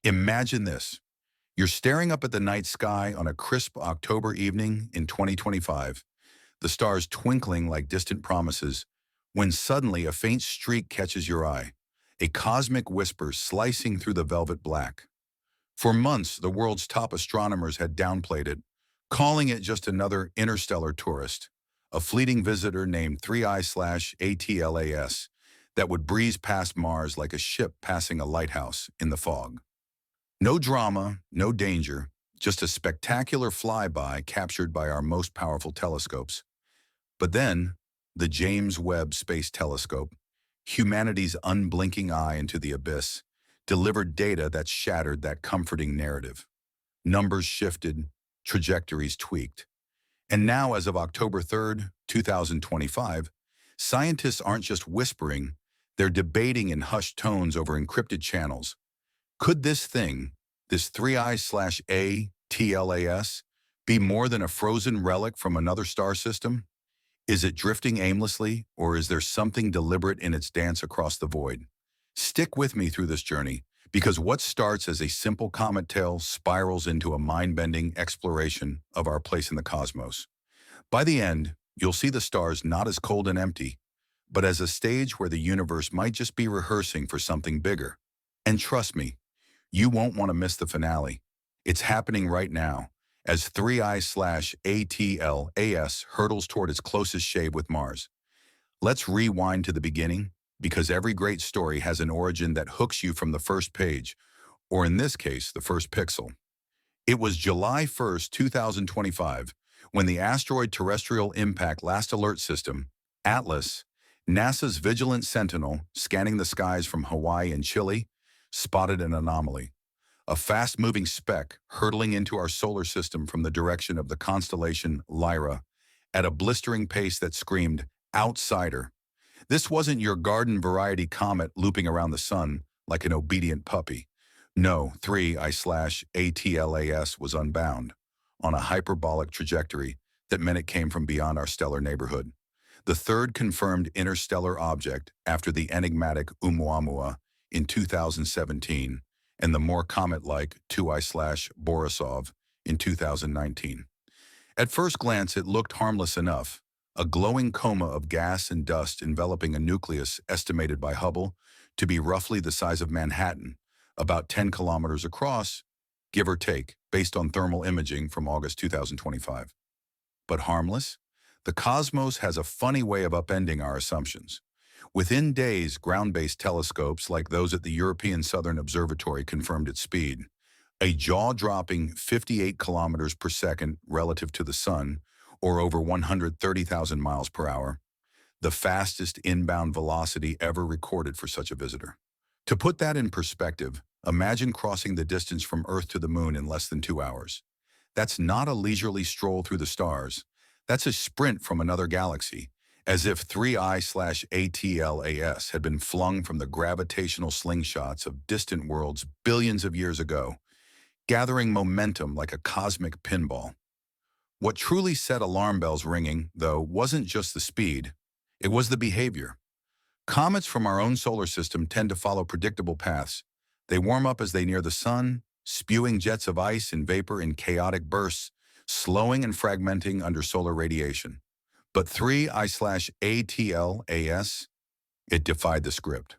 Imagine this. You're staring up at the night sky on a crisp October evening in 2025, the stars twinkling like distant promises, when suddenly a faint streak catches your eye, a cosmic whisper slicing through the velvet black. For months, the world's top astronomers had downplayed it, calling it just another interstellar tourist, a fleeting visitor named 3I/ATLAS that would breeze past Mars like a ship passing a lighthouse in the fog. No drama, no danger, just a spectacular flyby captured by our most powerful telescopes. But then, the James Webb Space Telescope, humanity's unblinking eye into the abyss, delivered data that shattered that comforting narrative. Numbers shifted, trajectories tweaked. And now, as of October 3rd, 2025, scientists aren't just whispering, they're debating in hushed tones over encrypted channels. Could this thing, this 3I/A/TLAS, be more than a frozen relic from another star system? Is it drifting aimlessly, or is there something deliberate in its dance across the void? Stick with me through this journey, because what starts as a simple comet tail spirals into a mind-bending exploration of our place in the cosmos. By the end, you'll see the stars not as cold and empty, but as a stage where the universe might just be rehearsing for something bigger. And trust me, you won't want to miss the finale. It's happening right now, as 3I/ATLAS hurtles toward its closest shave with Mars. Let's rewind to the beginning, because every great story has an origin that hooks you from the first page, or in this case, the first pixel. It was July 1st, 2025, when the Asteroid Terrestrial Impact Last Alert System, ATLAS, NASA's Vigilant Sentinel, scanning the skies from Hawaii and Chile, spotted an anomaly. A fast-moving speck hurtling into our solar system from the direction of the constellation Lyra at a blistering pace that screamed, "Outsider." This wasn't your garden variety comet looping around the sun like an obedient puppy. No, 3I/ATLAS was unbound, on a hyperbolic trajectory that meant it came from beyond our stellar neighborhood. The third confirmed interstellar object after the enigmatic Oumuamua in 2017 and the more comet-like 2I/Borisov in 2019. At first glance, it looked harmless enough, a glowing coma of gas and dust enveloping a nucleus estimated by Hubble to be roughly the size of Manhattan, about 10 kilometers across, give or take, based on thermal imaging from August 2025. But harmless? The cosmos has a funny way of upending our assumptions. Within days, ground-based telescopes like those at the European Southern Observatory confirmed its speed, a jaw-dropping 58 kilometers per second relative to the sun, or over 130,000 miles per hour, the fastest inbound velocity ever recorded for such a visitor. To put that in perspective, imagine crossing the distance from Earth to the Moon in less than 2 hours. That's not a leisurely stroll through the stars. That's a sprint from another galaxy, as if 3I/ATLAS had been flung from the gravitational slingshots of distant worlds billions of years ago, gathering momentum like a cosmic pinball. What truly set alarm bells ringing, though, wasn't just the speed, it was the behavior. Comets from our own solar system tend to follow predictable paths. They warm up as they near the sun, spewing jets of ice and vapor in chaotic bursts, slowing and fragmenting under solar radiation. But 3I/ATLAS, it defied the script.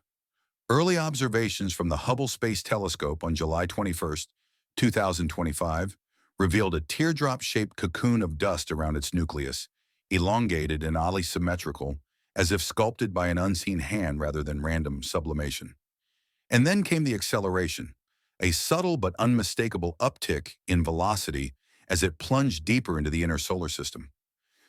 Early observations from the Hubble Space Telescope on July 21st, 2025, revealed a teardrop-shaped cocoon of dust around its nucleus, elongated and oddly symmetrical, as if sculpted by an unseen hand rather than random sublimation. And then came the acceleration, a subtle but unmistakable uptick in velocity as it plunged deeper into the inner solar system.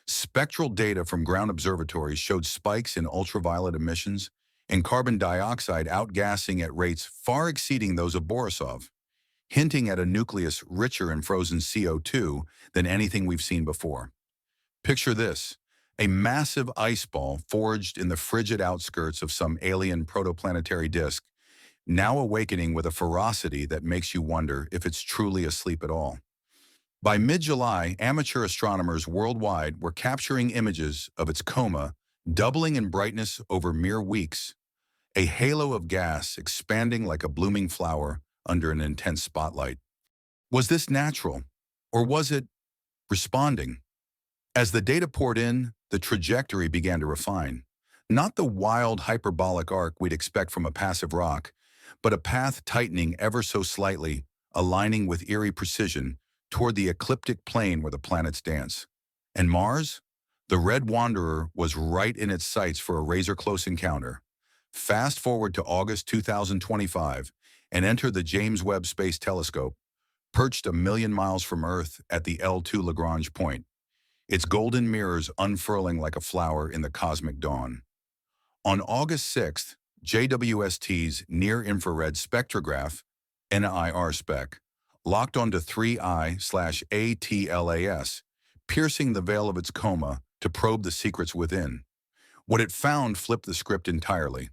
Spectral data from ground observatories showed spikes in ultraviolet emissions and carbon dioxide outgassing at rates far exceeding those of Borisov, hinting at a nucleus richer in frozen CO2 than anything we've seen before. Picture this, a massive ice ball forged in the frigid outskirts of some alien protoplanetary disk, now awakening with a ferocity that makes you wonder if it's truly asleep at all. By mid-July, amateur astronomers worldwide were capturing images of its coma, doubling in brightness over mere weeks, a halo of gas expanding like a blooming flower under an intense spotlight. Was this natural, or was it responding? As the data poured in, the trajectory began to refine. Not the wild hyperbolic arc we'd expect from a passive rock, but a path tightening ever so slightly, aligning with eerie precision toward the ecliptic plane where the planets dance. And Mars? The Red Wanderer was right in its sights for a razor-close encounter. Fast forward to August 2025 and enter the James Webb Space Telescope, perched a million miles from Earth at the L2 Lagrange point, its golden mirrors unfurling like a flower in the cosmic dawn. On August 6th, JWST's near-infrared spectrograph, NIR spec, locked onto 3I/ATLAS, piercing the veil of its coma to probe the secrets within. What it found flipped the script entirely.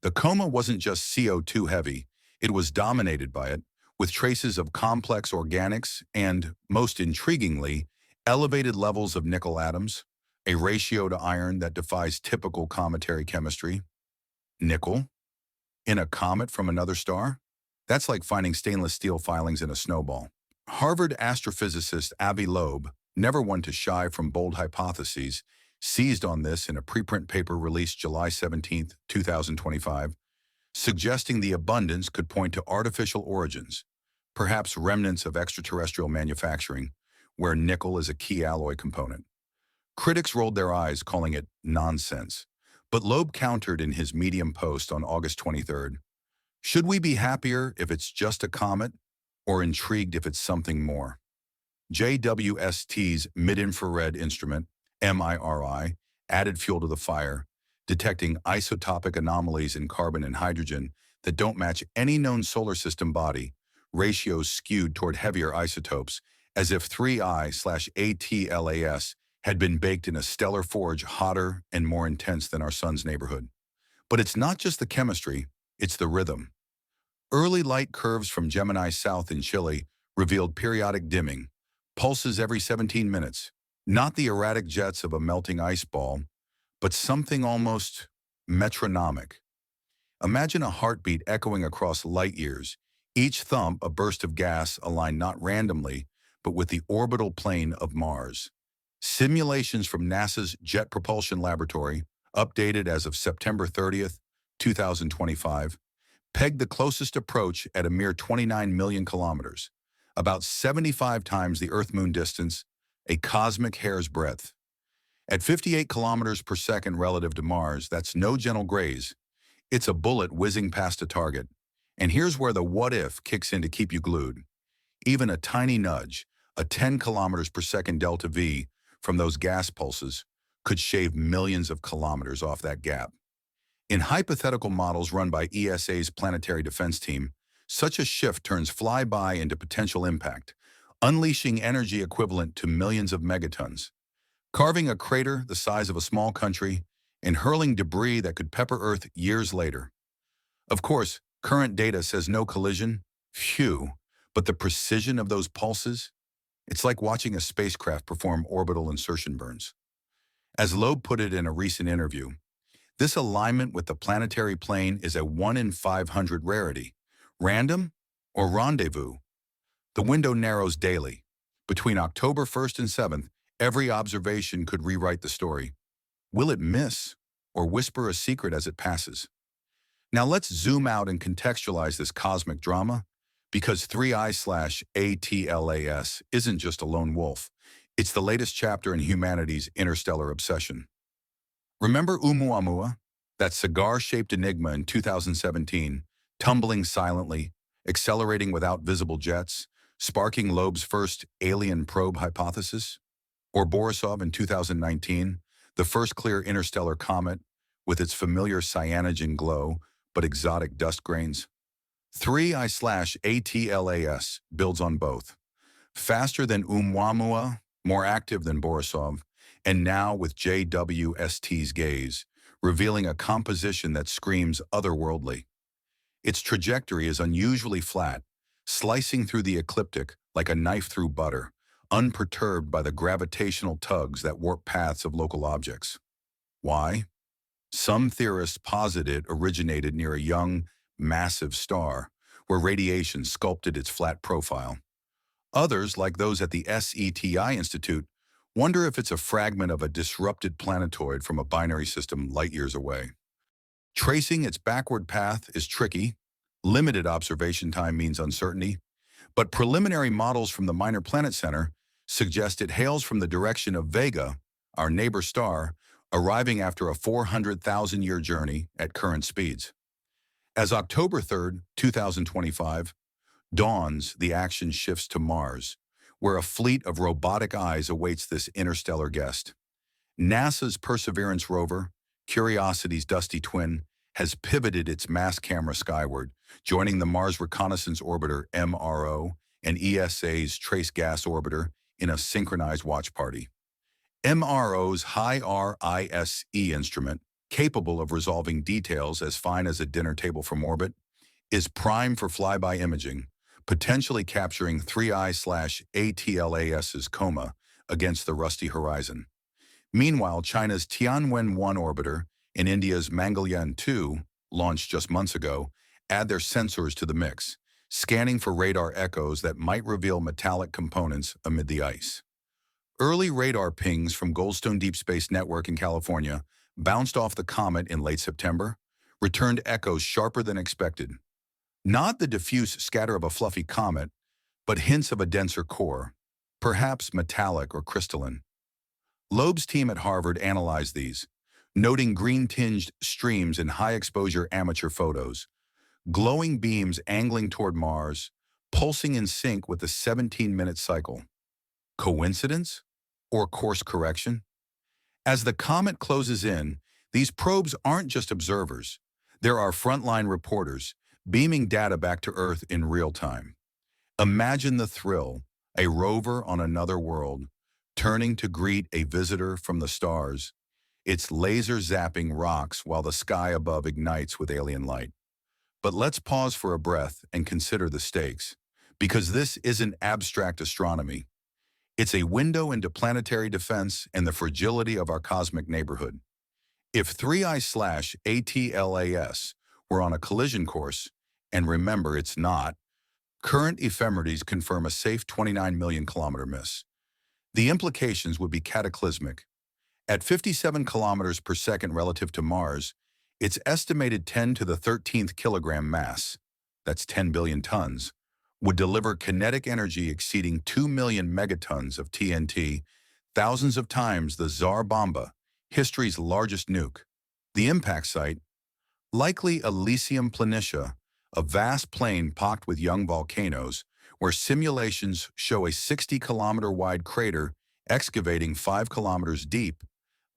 The coma wasn't just CO2 heavy, it was dominated by it, with traces of complex organics and, most intriguingly, elevated levels of nickel atoms, a ratio to iron that defies typical cometary chemistry. Nickel? In a comet from another star? That's like finding stainless steel filings in a snowball. Harvard astrophysicist Avi Loeb, never one to shy from bold hypotheses, seized on this in a preprint paper released July 17, 2025, suggesting the abundance could point to artificial origins, perhaps remnants of extraterrestrial manufacturing, where nickel is a key alloy component. Critics rolled their eyes, calling it nonsense, but Loeb countered in his Medium post on August 23rd. Should we be happier if it's just a comet, or intrigued if it's something more? JWST's mid-infrared instrument, MIRI, added fuel to the fire, detecting isotopic anomalies in carbon and hydrogen that don't match any known solar system body, ratios skewed toward heavier isotopes, as if 3I/ATLAS had been baked in a stellar forge hotter and more intense than our sun's neighborhood. But it's not just the chemistry, it's the rhythm. Early light curves from Gemini South in Chile revealed periodic dimming, pulses every 17 minutes, not the erratic jets of a melting ice ball, but something almost metronomic. Imagine a heartbeat echoing across light years, each thump a burst of gas aligned not randomly, but with the orbital plane of Mars. Simulations from NASA's Jet Propulsion Laboratory, updated as of September 30th, 2025, pegged the closest approach at a mere 29 million kilometers, about 75 times the Earth-Moon distance, a cosmic hair's breadth. At 58 kilometers per second relative to Mars, that's no gentle graze. It's a bullet whizzing past a target. And here's where the what-if kicks in to keep you glued. Even a tiny nudge, a 10 kilometers per second delta V from those gas pulses, could shave millions of kilometers off that gap. In hypothetical models run by ESA's planetary defense team, such a shift turns flyby into potential impact, unleashing energy equivalent to millions of megatons, carving a crater the size of a small country and hurling debris that could pepper Earth years later. Of course, current data says no collision, phew, but the precision of those pulses, it's like watching a spacecraft perform orbital insertion burns. As Loeb put it in a recent interview, this alignment with the planetary plane is a 1 in 500 rarity. Random or rendezvous? The window narrows daily. Between October 1st and 7th, every observation could rewrite the story. Will it miss or whisper a secret as it passes? Now let's zoom out and contextualize this cosmic drama, because 3I/ATLAS isn't just a lone wolf. It's the latest chapter in humanity's interstellar obsession. Remember Oumuamua, that cigar-shaped enigma in 2017, tumbling silently, accelerating without visible jets, sparking Loeb's first alien probe hypothesis? Or Borisov in 2019, the first clear interstellar comet with its familiar cyanogen glow but exotic dust grains? 3I/ATLAS builds on both. Faster than Oumuamua, more active than Borisov, and now with JWST's gaze, revealing a composition that screams otherworldly. Its trajectory is unusually flat, slicing through the ecliptic like a knife through butter, unperturbed by the gravitational tugs that warp paths of local objects. Why? Some theorists posit it originated near a young, massive star, where radiation sculpted its flat profile. Others, like those at the SETI Institute, wonder if it's a fragment of a disrupted planetoid from a binary system light-years away. Tracing its backward path is tricky. Limited observation time means uncertainty, but preliminary models from the Minor Planet Center suggest it hails from the direction of Vega, our neighbor star, arriving after a 400,000-year journey at current speeds. As October 3, 2025, dawns, the action shifts to Mars, where a fleet of robotic eyes awaits this interstellar guest. NASA's Perseverance rover, Curiosity's dusty twin, has pivoted its mass camera skyward, joining the Mars Reconnaissance Orbiter MRO and ESA's Trace Gas Orbiter in a synchronized watch party. MRO's high RISE instrument, capable of resolving details as fine as a dinner table from orbit, is primed for flyby imaging, potentially capturing 3I/ATLAS's coma against the rusty horizon. Meanwhile, China's Tianwen-1 orbiter and India's Mangalyaan-2, launched just months ago, add their sensors to the mix, scanning for radar echoes that might reveal metallic components amid the ice. Early radar pings from Goldstone Deep Space Network in California bounced off the comet in late September, returned echoes sharper than expected. Not the diffuse scatter of a fluffy comet, but hints of a denser core, perhaps metallic or crystalline. Loeb's team at Harvard analyzed these, noting green-tinged streams in high-exposure amateur photos, glowing beams angling toward Mars, pulsing in sync with the 17-minute cycle. Coincidence? Or course correction? As the comet closes in, these probes aren't just observers. There are frontline reporters, beaming data back to Earth in real time. Imagine the thrill, a rover on another world, turning to greet a visitor from the stars, its laser zapping rocks while the sky above ignites with alien light. But let's pause for a breath and consider the stakes, because this isn't abstract astronomy. It's a window into planetary defense and the fragility of our cosmic neighborhood. If 3I/ATLAS were on a collision course, and remember it's not, current ephemerides confirm a safe 29 million kilometer miss. The implications would be cataclysmic. At 57 kilometers per second relative to Mars, its estimated 10 to the 13th kilogram mass, that's 10 billion tons, would deliver kinetic energy exceeding 2 million megatons of TNT, thousands of times the Tsar Bomba, history's largest nuke. The impact site, likely Elysium Planitia, a vast plain pocked with young volcanoes, where simulations show a 60-kilometer-wide crater excavating 5 kilometers deep,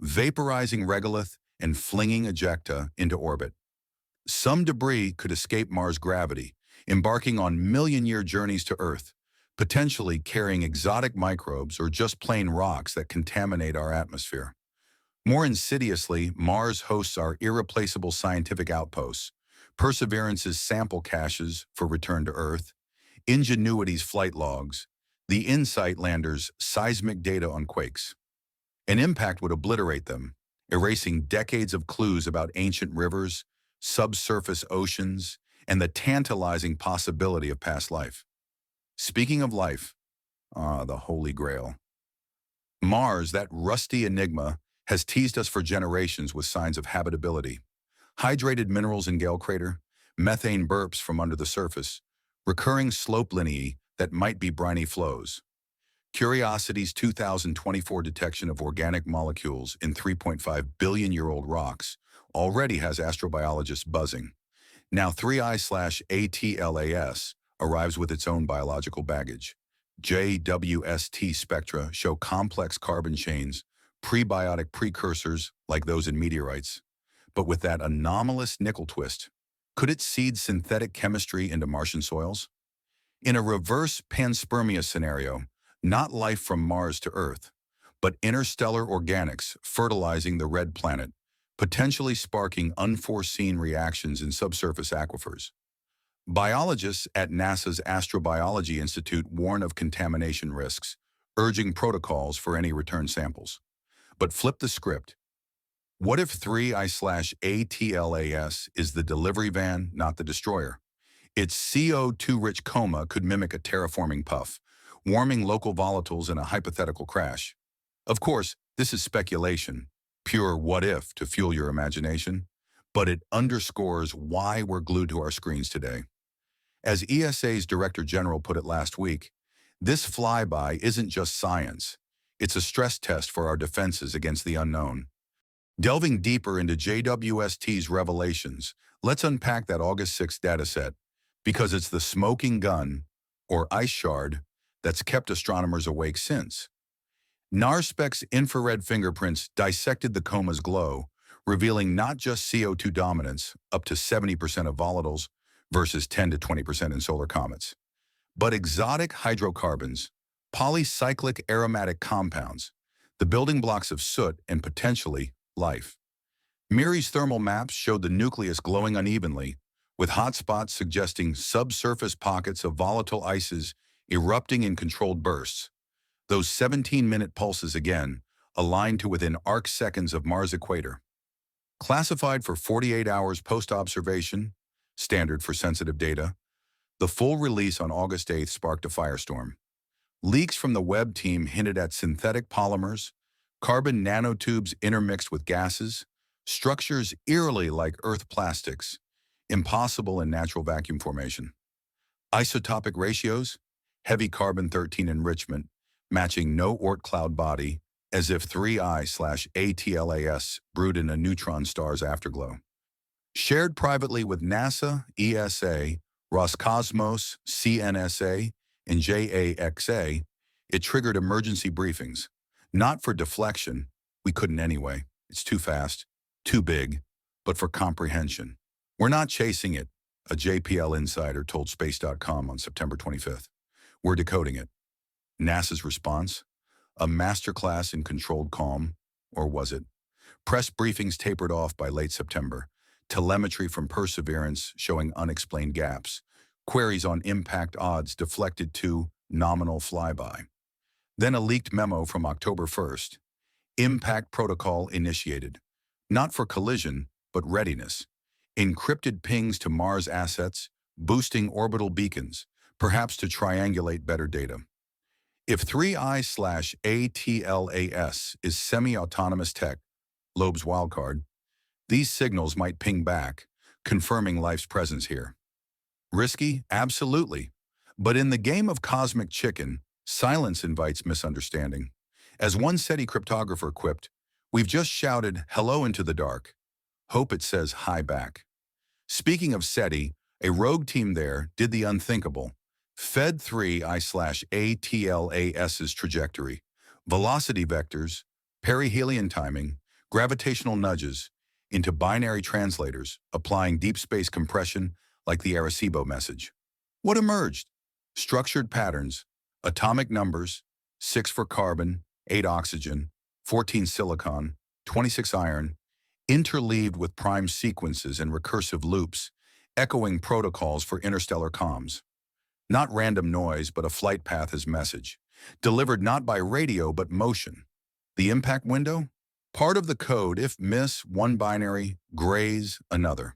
vaporizing regolith and flinging ejecta into orbit. Some debris could escape Mars' gravity, embarking on million-year journeys to Earth, potentially carrying exotic microbes or just plain rocks that contaminate our atmosphere. More insidiously, Mars hosts our irreplaceable scientific outposts, Perseverance's sample caches for return to Earth, Ingenuity's flight logs, the InSight lander's seismic data on quakes. An impact would obliterate them, erasing decades of clues about ancient rivers, subsurface oceans, and the tantalizing possibility of past life. Speaking of life, the Holy Grail. Mars, that rusty enigma, has teased us for generations with signs of habitability. Hydrated minerals in Gale Crater, methane burps from under the surface, recurring slope lineae that might be briny flows. Curiosity's 2024 detection of organic molecules in 3.5 billion-year-old rocks already has astrobiologists buzzing. Now 3I/ATLAS arrives with its own biological baggage. JWST spectra show complex carbon chains, prebiotic precursors like those in meteorites. But with that anomalous nickel twist, could it seed synthetic chemistry into Martian soils? In a reverse panspermia scenario, not life from Mars to Earth, but interstellar organics fertilizing the red planet, potentially sparking unforeseen reactions in subsurface aquifers. Biologists at NASA's Astrobiology Institute warn of contamination risks, urging protocols for any return samples. But flip the script. What if 3I/ATLAS is the delivery van, not the destroyer? Its CO2-rich coma could mimic a terraforming puff, warming local volatiles in a hypothetical crash. Of course, this is speculation, pure what-if to fuel your imagination, but it underscores why we're glued to our screens today. As ESA's Director General put it last week, this flyby isn't just science. It's a stress test for our defenses against the unknown. Delving deeper into JWST's revelations, let's unpack that August 6th dataset, because it's the smoking gun, or ice shard, that's kept astronomers awake since. NARSPEC's infrared fingerprints dissected the coma's glow, revealing not just CO2 dominance, up to 70% of volatiles versus 10 to 20% in solar comets, but exotic hydrocarbons, polycyclic aromatic compounds, the building blocks of soot and potentially life. MIRI's thermal maps showed the nucleus glowing unevenly, with hotspots suggesting subsurface pockets of volatile ices erupting in controlled bursts. Those 17-minute pulses again, aligned to within arc seconds of Mars' equator. Classified for 48 hours post-observation, standard for sensitive data, the full release on August 8th sparked a firestorm. Leaks from the Webb team hinted at synthetic polymers, carbon nanotubes intermixed with gases, structures eerily like Earth plastics, impossible in natural vacuum formation. Isotopic ratios, heavy carbon-13 enrichment, matching no Oort cloud body, as if 3I/ATLAS brewed in a neutron star's afterglow. Shared privately with NASA, ESA, Roscosmos, CNSA, and JAXA, it triggered emergency briefings. Not for deflection, we couldn't anyway. It's too fast, too big, but for comprehension. We're not chasing it, a JPL insider told Space.com on September 25th. We're decoding it. NASA's response? A masterclass in controlled calm, or was it? Press briefings tapered off by late September. Telemetry from Perseverance showing unexplained gaps. Queries on impact odds deflected to nominal flyby. Then a leaked memo from October 1st. Impact protocol initiated. Not for collision, but readiness. Encrypted pings to Mars assets, boosting orbital beacons, perhaps to triangulate better data. If 3I/ATLAS is semi-autonomous tech, Loeb's wildcard, these signals might ping back, confirming life's presence here. Risky? Absolutely. But in the game of cosmic chicken, silence invites misunderstanding. As one SETI cryptographer quipped, we've just shouted hello into the dark. Hope it says hi back. Speaking of SETI, a rogue team there did the unthinkable. Fed 3I/ATLAS's trajectory, velocity vectors, perihelion timing, gravitational nudges into binary translators, applying deep space compression like the Arecibo message. What emerged? Structured patterns, atomic numbers, 6 for carbon, 8 oxygen, 14 silicon, 26 iron, interleaved with prime sequences and recursive loops, echoing protocols for interstellar comms. Not random noise, but a flight path as message. Delivered not by radio, but motion. The impact window? Part of the code, if miss, one binary, graze, another.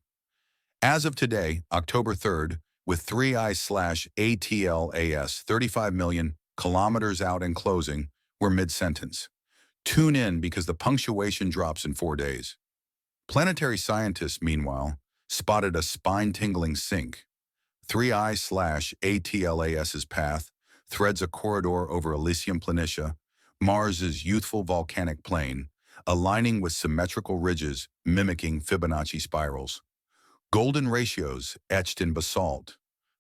As of today, October 3rd, with 3I/ATLAS 35 million kilometers out and closing, we're mid-sentence. Tune in because the punctuation drops in 4 days. Planetary scientists, meanwhile, spotted a spine-tingling sync. 3I/ATLAS's path threads a corridor over Elysium Planitia, Mars's youthful volcanic plain, aligning with symmetrical ridges mimicking Fibonacci spirals. Golden ratios etched in basalt,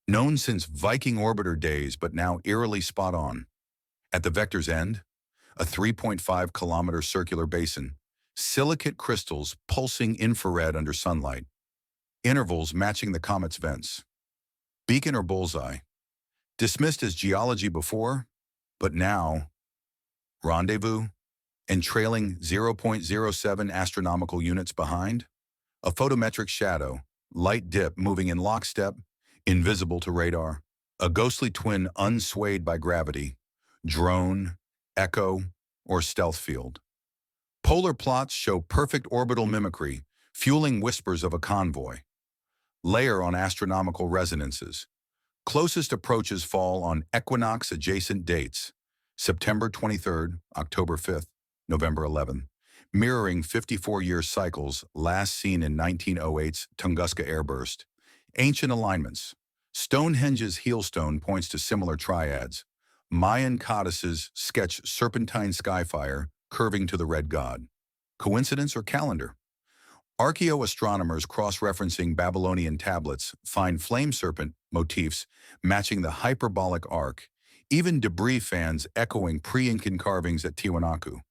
known since Viking orbiter days but now eerily spot on. At the vector's end, a 3.5-kilometer circular basin, silicate crystals pulsing infrared under sunlight, intervals matching the comet's vents. Beacon or bullseye? Dismissed as geology before, but now, rendezvous, and trailing 0.07 astronomical units behind, a photometric shadow, light dip moving in lockstep, invisible to radar, a ghostly twin unswayed by gravity, drone, echo, or stealth field. Polar plots show perfect orbital mimicry, fueling whispers of a convoy. Layer on astronomical resonances. Closest approaches fall on equinox-adjacent dates, September 23rd, October 5th, November 11th, mirroring 54-year cycles last seen in 1908's Tunguska airburst. Ancient alignments. Stonehenge's heelstone points to similar triads. Mayan codices sketch serpentine skyfire curving to the red god. Coincidence or calendar? Archaeoastronomers cross-referencing Babylonian tablets find flame serpent motifs matching the hyperbolic arc, even debris fans echoing pre-Incan carvings at Tiwanaku.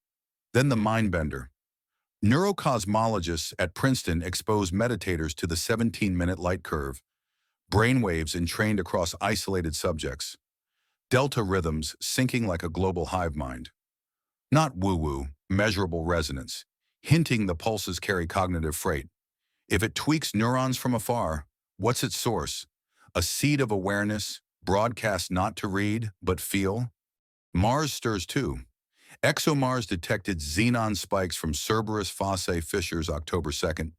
Then the mindbender. Neurocosmologists at Princeton expose meditators to the 17-minute light curve, brainwaves entrained across isolated subjects, delta rhythms syncing like a global hive mind. Not woo-woo, measurable resonance, hinting the pulses carry cognitive freight. If it tweaks neurons from afar, what's its source? A seed of awareness, broadcast not to read, but feel? Mars stirs too. ExoMars detected xenon spikes from Cerberus Fossae fissures October 2nd.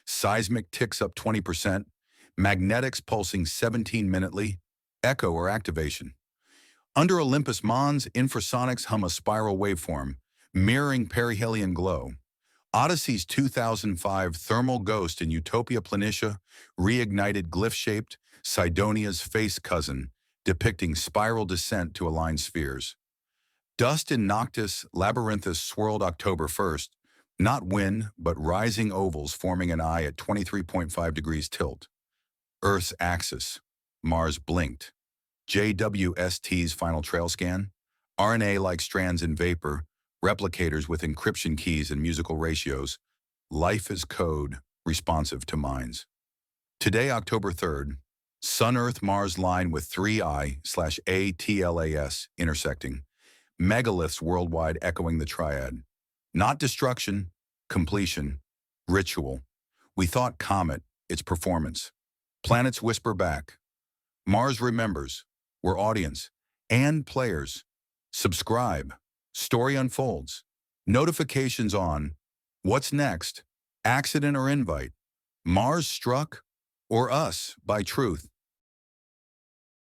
Seismic ticks up 20%. Magnetics pulsing 17-minutely. Echo or activation. Under Olympus Mons, infrasonics hum a spiral waveform, mirroring perihelion glow. Odyssey's 2005 thermal ghost in Utopia Planitia reignited glyph-shaped Sidonia's face cousin, depicting spiral descent to aligned spheres. Dust in Noctis Labyrinthus swirled October 1st, not wind, but rising ovals forming an eye at 23.5 degrees tilt. Earth's axis. Mars blinked. JWST's final trail scan. RNA-like strands in vapor, replicators with encryption keys and musical ratios. Life is code, responsive to minds. Today, October 3rd, Sun-Earth-Mars line with 3I/ATLAS intersecting. Megaliths worldwide echoing the triad. Not destruction, completion, ritual. We thought comet, its performance. Planets whisper back. Mars remembers. We're audience and players. Subscribe. Story unfolds. Notifications on. What's next? Accident or invite? Mars struck? Or us by truth?